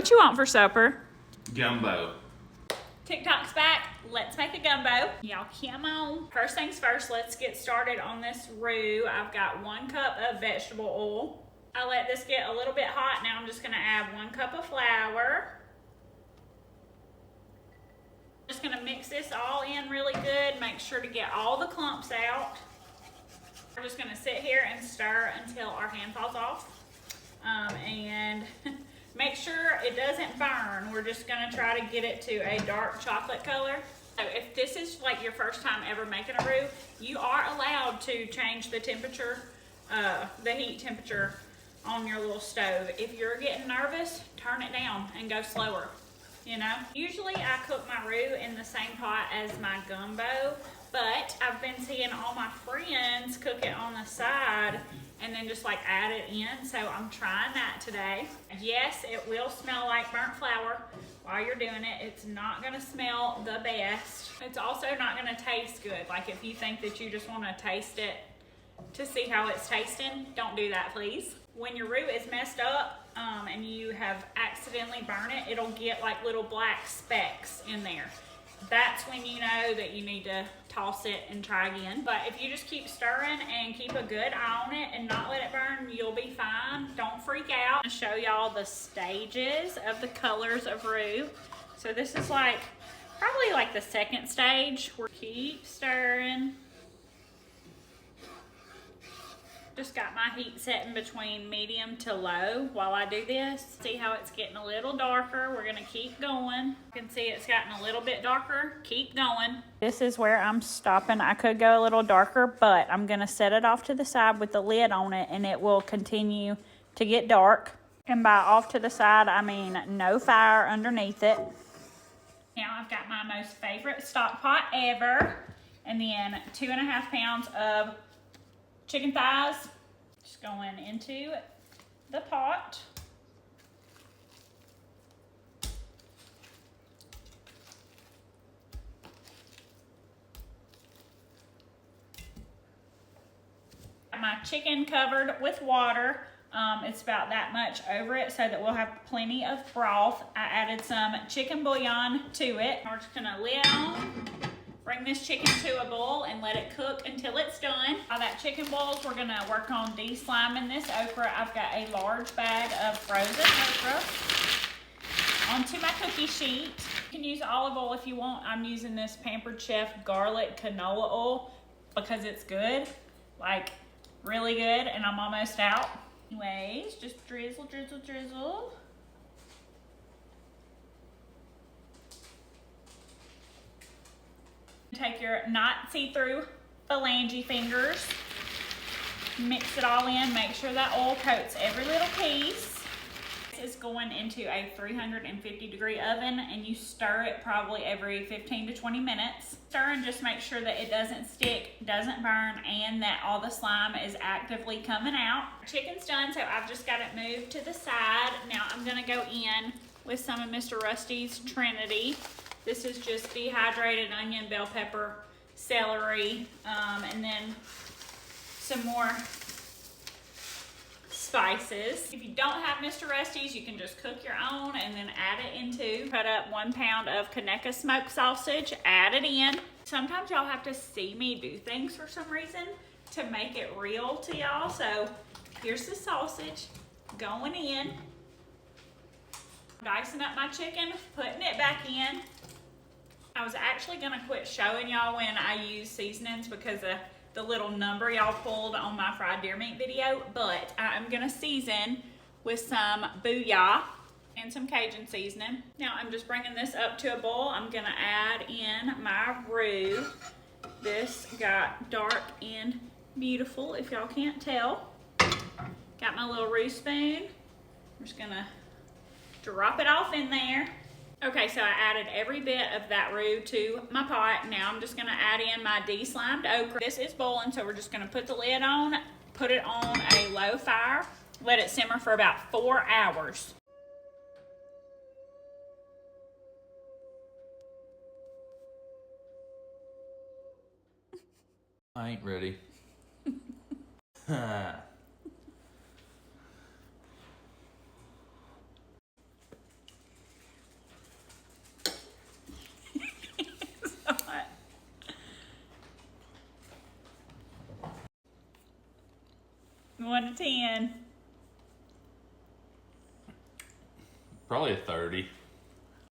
What you want for supper? Gumbo. TikTok's back. Let's make a gumbo. Y'all come on. First things first, let's get started on this roux. I've got 1 cup of vegetable oil. I let this get a little bit hot. Now I'm just gonna add 1 cup of flour. Just gonna mix this all in really good. Make sure to get all the clumps out. We're just gonna sit here and stir until our hand falls off. And make sure it doesn't burn. We're just gonna try to get it to a dark chocolate color. So if this is like your first time ever making a roux, you are allowed to change the temperature, the heat temperature on your little stove. If you're getting nervous, turn it down and go slower, you know? Usually I cook my roux in the same pot as my gumbo, but I've been seeing all my friends cook it on the side and then just like add it in, so I'm trying that today. Yes, it will smell like burnt flour while you're doing it. It's not gonna smell the best. It's also not gonna taste good. Like if you think that you just wanna taste it to see how it's tasting, don't do that, please. When your roux is messed up and you have accidentally burned it, it'll get like little black specks in there. That's when you know that you need to toss it and try again. But if you just keep stirring and keep a good eye on it and not let it burn, you'll be fine. Don't freak out. I'm gonna show y'all the stages of the colors of roux. So this is like, probably like the second stage. We'll keep stirring. Just got my heat setting between medium to low while I do this. See how it's getting a little darker. We're gonna keep going. You can see it's gotten a little bit darker. Keep going. This is where I'm stopping. I could go a little darker, but I'm gonna set it off to the side with the lid on it and it will continue to get dark. And by off to the side, I mean no fire underneath it. Now I've got my most favorite stock pot ever. And then 2.5 pounds of chicken thighs, just going into the pot. Got my chicken covered with water. It's about that much over it so that we'll have plenty of broth. I added some chicken bouillon to it. We're just gonna lid on. Bring this chicken to a boil and let it cook until it's done. While that chicken boils, we're gonna work on de-sliming this okra. I've got a large bag of frozen okra onto my cookie sheet. You can use olive oil if you want. I'm using this Pampered Chef garlic canola oil because it's good, like really good, and I'm almost out. Anyways, just drizzle, drizzle, drizzle. Take your not see-through phalange fingers, mix it all in, make sure that oil coats every little piece. This is going into a 350-degree oven and you stir it probably every 15 to 20 minutes. Stir and just make sure that it doesn't stick, doesn't burn, and that all the slime is actively coming out. Chicken's done, so I've just got it moved to the side. Now I'm gonna go in with some of Mr. Rusty's Trinity. This is just dehydrated onion, bell pepper, celery, and then some more spices. If you don't have Mr. Rusty's, you can just cook your own and then add it into. Cut up 1 pound of Conecuh smoked sausage, add it in. Sometimes y'all have to see me do things for some reason to make it real to y'all. So here's the sausage going in. Dicing up my chicken, putting it back in. I was actually gonna quit showing y'all when I use seasonings because of the little number y'all pulled on my fried deer meat video, but I'm gonna season with some booyah and some Cajun seasoning. Now I'm just bringing this up to a boil. I'm gonna add in my roux. This got dark and beautiful, if y'all can't tell. Got my little roux spoon. I'm just gonna drop it off in there. Okay, so I added every bit of that roux to my pot. Now I'm just gonna add in my de-slimed okra. This is boiling, so we're just gonna put the lid on, put it on a low fire, let it simmer for about 4 hours. I ain't ready. 1 to 10. Probably a 30.